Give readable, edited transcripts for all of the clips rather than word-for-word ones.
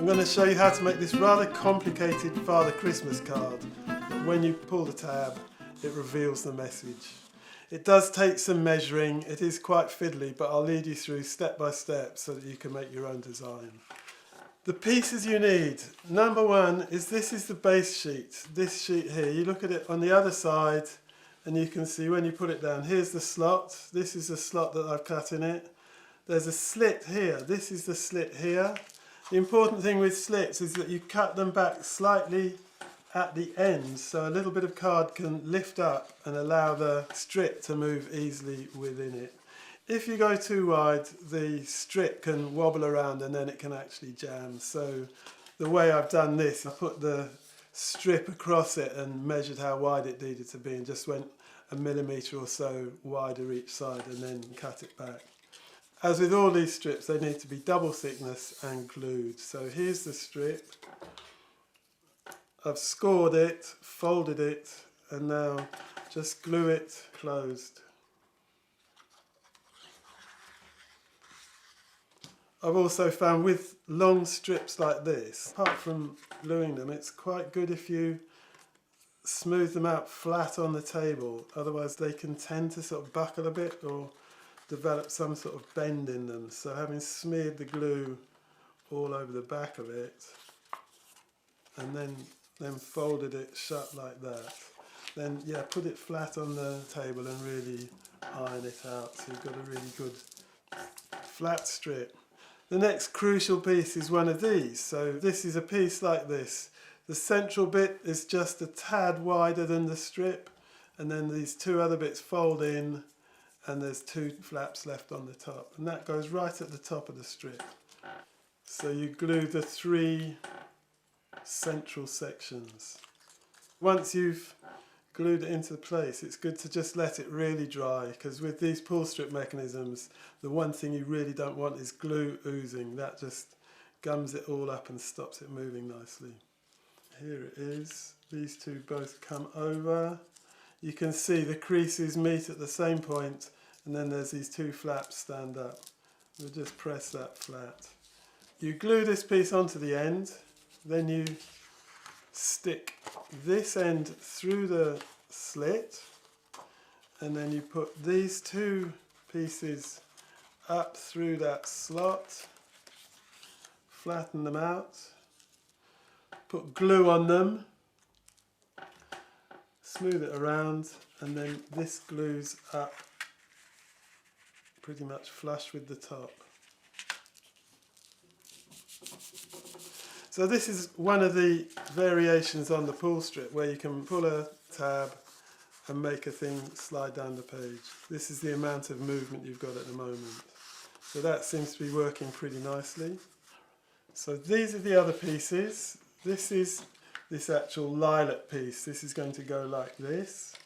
going to show you how to make this rather complicated Father Christmas card, but when you pull the tab it reveals the message. It does take some measuring, it is quite fiddly, but I'll lead you through step by step so that you can make your own design. The pieces you need, number one this is the base sheet, this sheet here. You look at it on the other side and you can see when you put it down, here's the slot, this is the slot that I've cut in it. There's a slit here, this is the slit here. The important thing with slits is that you cut them back slightly at the end so a little bit of card can lift up and allow the strip to move easily within it. If you go too wide, the strip can wobble around and then it can actually jam. So the way I've done this, I put the strip across it and measured how wide it needed to be and just went a millimetre or so wider each side and then cut it back. As with all these strips, they need to be double thickness and glued. So here's the strip. I've scored it, folded it, and now just glue it closed. I've also found with long strips like this, apart from gluing them, it's quite good if you smooth them out flat on the table. Otherwise they can tend to sort of buckle a bit or develop some sort of bend in them. So having smeared the glue all over the back of it and then folded it shut like that, then yeah, put it flat on the table and really iron it out so you've got a really good flat strip. The next crucial piece is one of these. So this is a piece like this. The central bit is just a tad wider than the strip, and then these two other bits fold in and there's two flaps left on the top, and that goes right at the top of the strip. So you glue the three central sections. Once you've glued it into place, it's good to just let it really dry, because with these pull strip mechanisms, the one thing you really don't want is glue oozing. That just gums it all up and stops it moving nicely. Here it is. These two both come over. You can see the creases meet at the same point, and then there's these two flaps stand up. We'll just press that flat. You glue this piece onto the end, then you stick this end through the slit, and then you put these two pieces up through that slot, flatten them out, put glue on them, smooth it around, and then this glues up pretty much flush with the top. So this is one of the variations on the pull strip where you can pull a tab and make a thing slide down the page. This is the amount of movement you've got at the moment. So that seems to be working pretty nicely. So these are the other pieces. This is this actual lilac piece. This is going to go like this.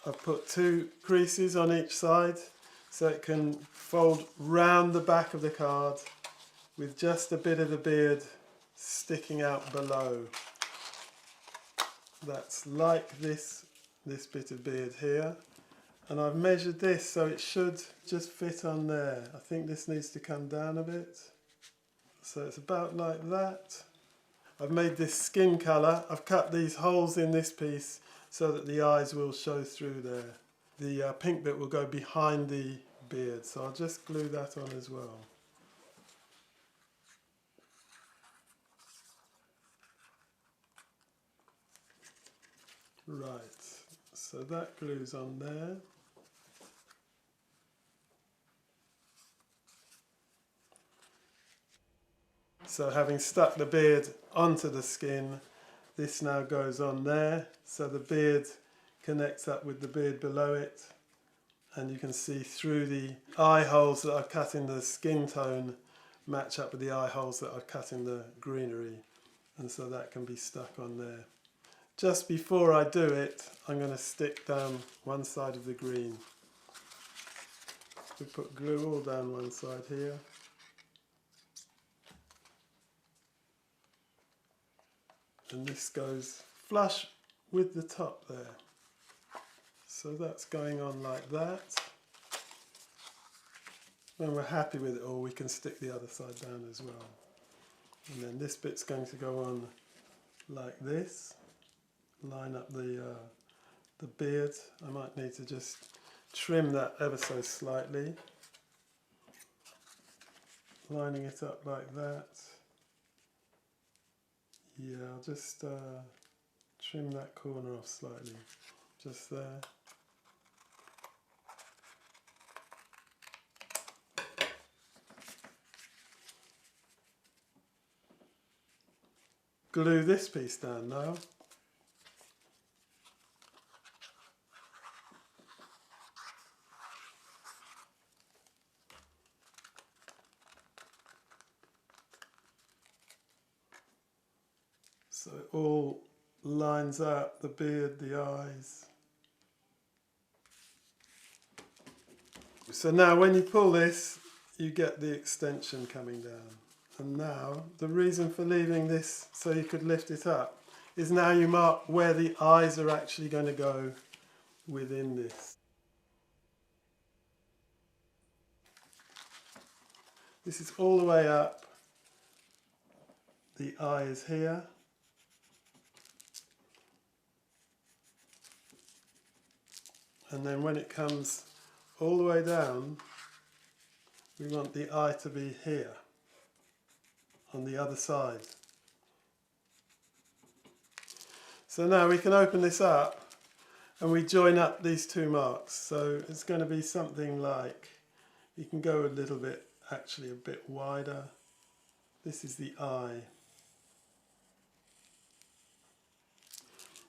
I've put two creases on each side so it can fold round the back of the card with just a bit of the beard sticking out below. That's like this bit of beard here, and I've measured this so it should just fit on there. I think this needs to come down a bit, so it's about like that. I've made this skin colour. I've cut these holes in this piece so that the eyes will show through there. The pink bit will go behind the beard, so I'll just glue that on as well. Right, so that glues on there. So having stuck the beard onto the skin, this now goes on there, so the beard connects up with the beard below it, and you can see through the eye holes that I've cut in the skin tone match up with the eye holes that I've cut in the greenery, and so that can be stuck on there. Just before I do it, I'm going to stick down one side of the green. We put glue all down one side here. And this goes flush with the top there. So that's going on like that. When we're happy with it all, we can stick the other side down as well. And then this bit's going to go on like this. Line up the beard. I might need to just trim that ever so slightly. Lining it up like that. Yeah, I'll just trim that corner off slightly. Just there. Glue this piece down now. So it all lines up, the beard, the eyes. So now when you pull this, you get the extension coming down. And now, the reason for leaving this so you could lift it up is now you mark where the eyes are actually going to go within this. This is all the way up. The eye is here. And then when it comes all the way down, we want the eye to be here, on the other side. So now we can open this up and we join up these two marks. So it's going to be something like, you can go a little bit, actually a bit wider. This is the eye.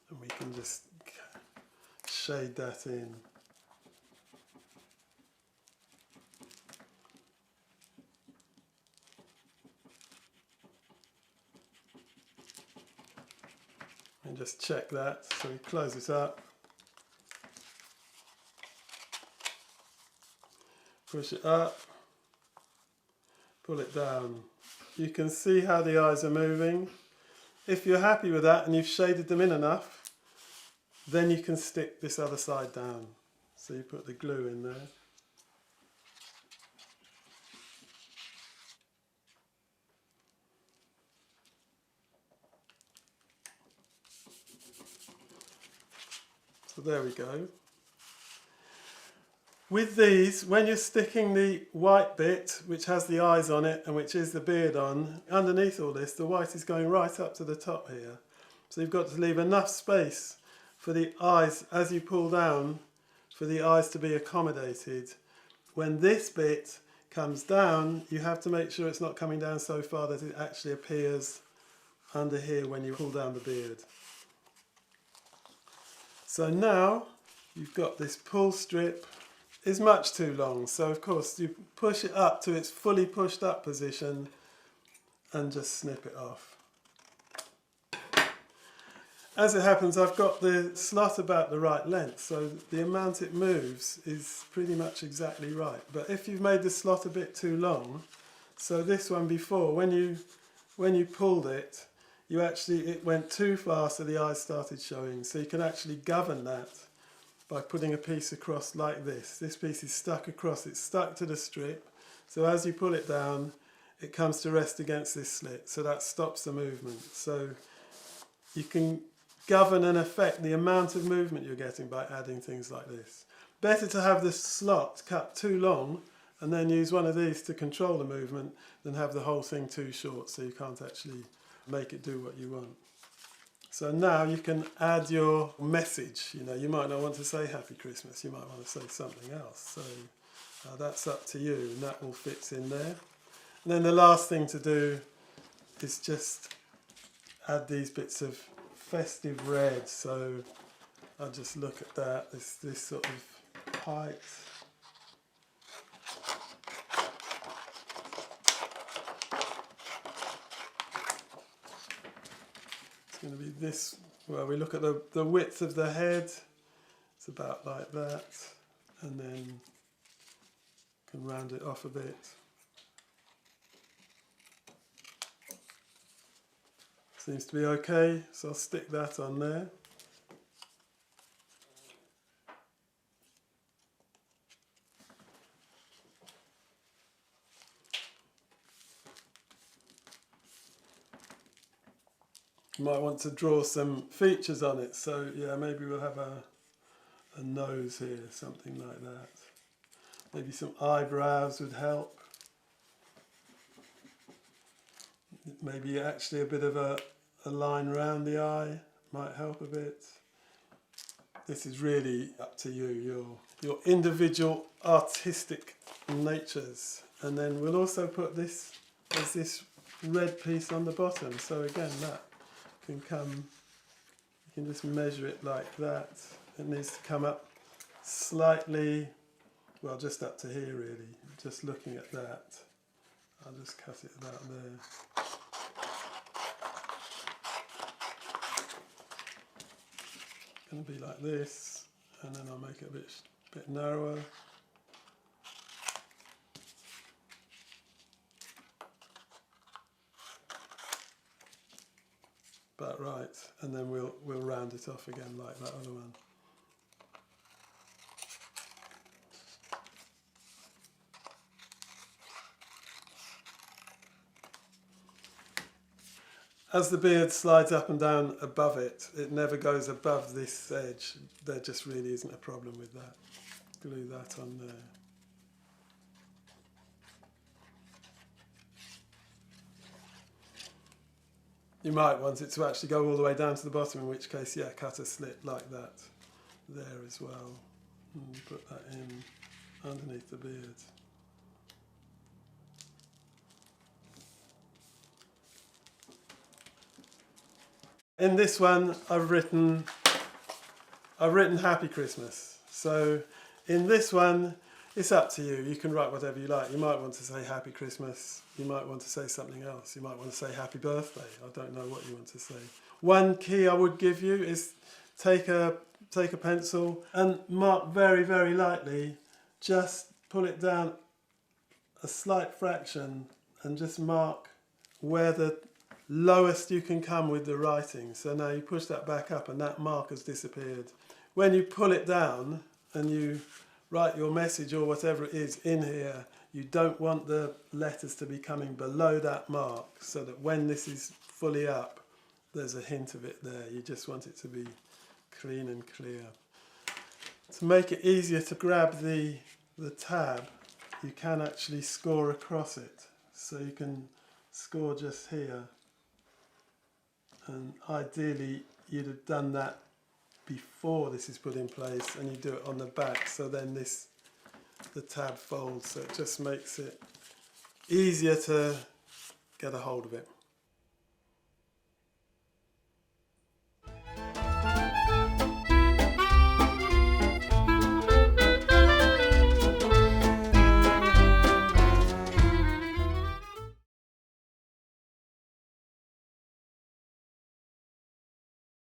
And we can just shade that in. And just check that, so we close it up, push it up, pull it down. You can see how the eyes are moving. If you're happy with that and you've shaded them in enough, then you can stick this other side down. So you put the glue in there. So there we go. With these, when you're sticking the white bit, which has the eyes on it and which is the beard on, underneath all this, the white is going right up to the top here. So you've got to leave enough space for the eyes, as you pull down, for the eyes to be accommodated. When this bit comes down, you have to make sure it's not coming down so far that it actually appears under here when you pull down the beard. So now you've got this pull strip. Is much too long, so of course you push it up to its fully pushed up position and just snip it off. As it happens, I've got the slot about the right length, so the amount it moves is pretty much exactly right. But if you've made the slot a bit too long, so this one before, when you pulled it, it went too far, so the eyes started showing. So you can actually govern that by putting a piece across like this. This piece is stuck across, it's stuck to the strip, so as you pull it down, it comes to rest against this slit, so that stops the movement. So you can govern and affect the amount of movement you're getting by adding things like this. Better to have the slot cut too long and then use one of these to control the movement than have the whole thing too short so you can't actually make it do what you want. So now you can add your message. You might not want to say Happy Christmas, you might want to say something else. So that's up to you, and that all fits in there. And then the last thing to do is just add these bits of festive red. So I'll just look at that, this sort of height. It's going to be this, well, we look at the width of the head, it's about like that, and then can round it off a bit. Seems to be okay, so I'll stick that on there. You might want to draw some features on it, so yeah, maybe we'll have a nose here, something like that. Maybe some eyebrows would help. Maybe actually a bit of a line around the eye might help a bit. This is really up to you, your individual artistic natures. And then we'll also put this as this red piece on the bottom. So again, that can come, you can just measure it like that. It needs to come up slightly, well, just up to here really. Just looking at that, I'll just cut it about there. Going to be like this, and then I'll make it a bit narrower. About right, and then we'll round it off again like that other one. As the beard slides up and down above it, it never goes above this edge. There just really isn't a problem with that. Glue that on there. You might want it to actually go all the way down to the bottom, in which case, yeah, cut a slit like that there as well. And put that in underneath the beard. In this one, I've written Happy Christmas. So in this one, it's up to you. You can write whatever you like. You might want to say Happy Christmas. You might want to say something else. You might want to say Happy Birthday. I don't know what you want to say. One key I would give you is take a pencil and mark very, very lightly. Just pull it down a slight fraction and just mark where the lowest you can come with the writing. So now you push that back up and that mark has disappeared. When you pull it down and you write your message or whatever it is in here, you don't want the letters to be coming below that mark, so that when this is fully up, there's a hint of it there. You just want it to be clean and clear. To make it easier to grab the tab, you can actually score across it. So you can score just here. And ideally, you'd have done that before this is put in place, and you do it on the back, so then the tab folds, so it just makes it easier to get a hold of it.